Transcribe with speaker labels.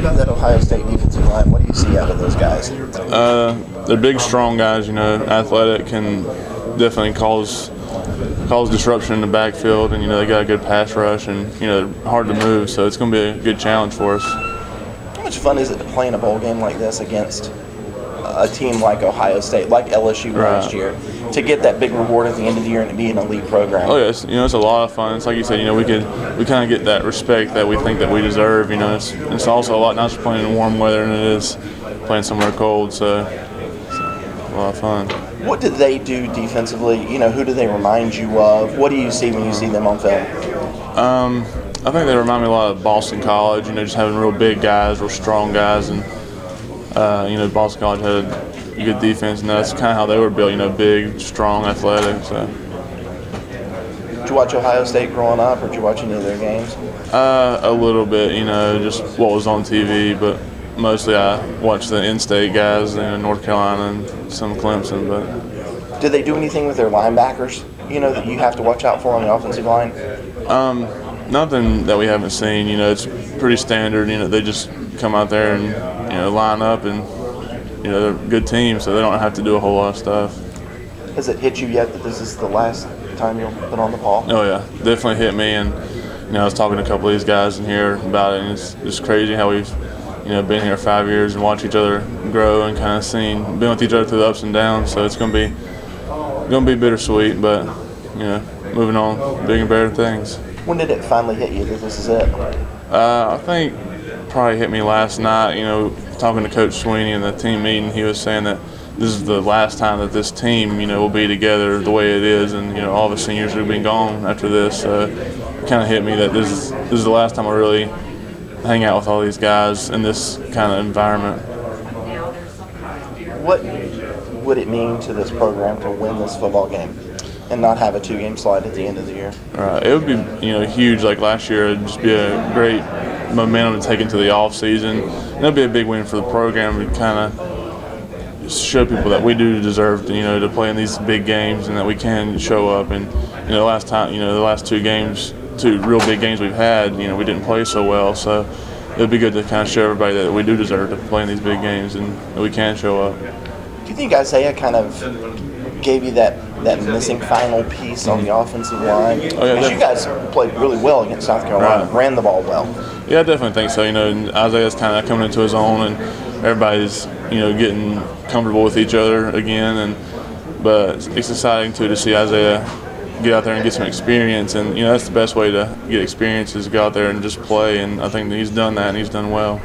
Speaker 1: about that Ohio State defensive line? What do you see out of those guys?
Speaker 2: They're big, strong guys. Athletic, can definitely cause disruption in the backfield, and they got a good pass rush, and hard to move. So it's going to be a good challenge for us.
Speaker 1: How much fun is it to play in a bowl game like this against a team like Ohio State, like LSU last year, to get that big reward at the end of the year and to be an elite program?
Speaker 2: Oh yeah, it's a lot of fun. It's like you said, we kind of get that respect that we think that we deserve. It's also a lot nicer playing in warm weather than it is playing somewhere cold. So it's a lot of fun.
Speaker 1: What do they do defensively? Who do they remind you of? What do you see when you see them on film?
Speaker 2: I think they remind me a lot of Boston College. Just having real big guys, real strong guys, and Boston College had a good defense, and that's kind of how they were built. Big, strong, athletic. So.
Speaker 1: Did you watch Ohio State growing up, or did you watch any of their games?
Speaker 2: A little bit, just what was on TV, but mostly I watched the in-state guys, North Carolina and some Clemson. But
Speaker 1: did they do anything with their linebackers? That you have to watch out for on the offensive line.
Speaker 2: Nothing that we haven't seen. It's pretty standard. They just come out there and line up, and they're a good team, so they don't have to do a whole lot of stuff.
Speaker 1: Has it hit you yet that this is the last time you'll put on the ball?
Speaker 2: Oh yeah, definitely hit me, and I was talking to a couple of these guys in here about it, and it's crazy how we've been here 5 years and watched each other grow and kind of been with each other through the ups and downs. So it's gonna be bittersweet, but moving on, bigger and better things.
Speaker 1: When did it finally hit you that this is it?
Speaker 2: I think probably hit me last night. Talking to Coach Sweeney in the team meeting, he was saying that this is the last time that this team, will be together the way it is, and all the seniors have been gone after this. So it kind of hit me that this is the last time I really hang out with all these guys in this kind of environment.
Speaker 1: What would it mean to this program to win this football game and not have a 2-game slide at the end of the year?
Speaker 2: It would be huge. Like last year, it'd just be a great momentum to take into the off season. And it'd be a big win for the program to kind of show people that we do deserve to play in these big games, and that we can show up. And the last 2 games, 2 real big games we've had, we didn't play so well. So it'd be good to kind of show everybody that we do deserve to play in these big games, and that we can show up.
Speaker 1: Do you think Isaiah kind of gave you that missing final piece on the offensive line?
Speaker 2: Oh, yeah,
Speaker 1: because you guys played really well against South Carolina, ran the ball well.
Speaker 2: Yeah, I definitely think so. And Isaiah's kind of coming into his own, and everybody's getting comfortable with each other again. But it's exciting to see Isaiah get out there and get some experience, and that's the best way to get experience is to go out there and just play. And I think that he's done that, and he's done well.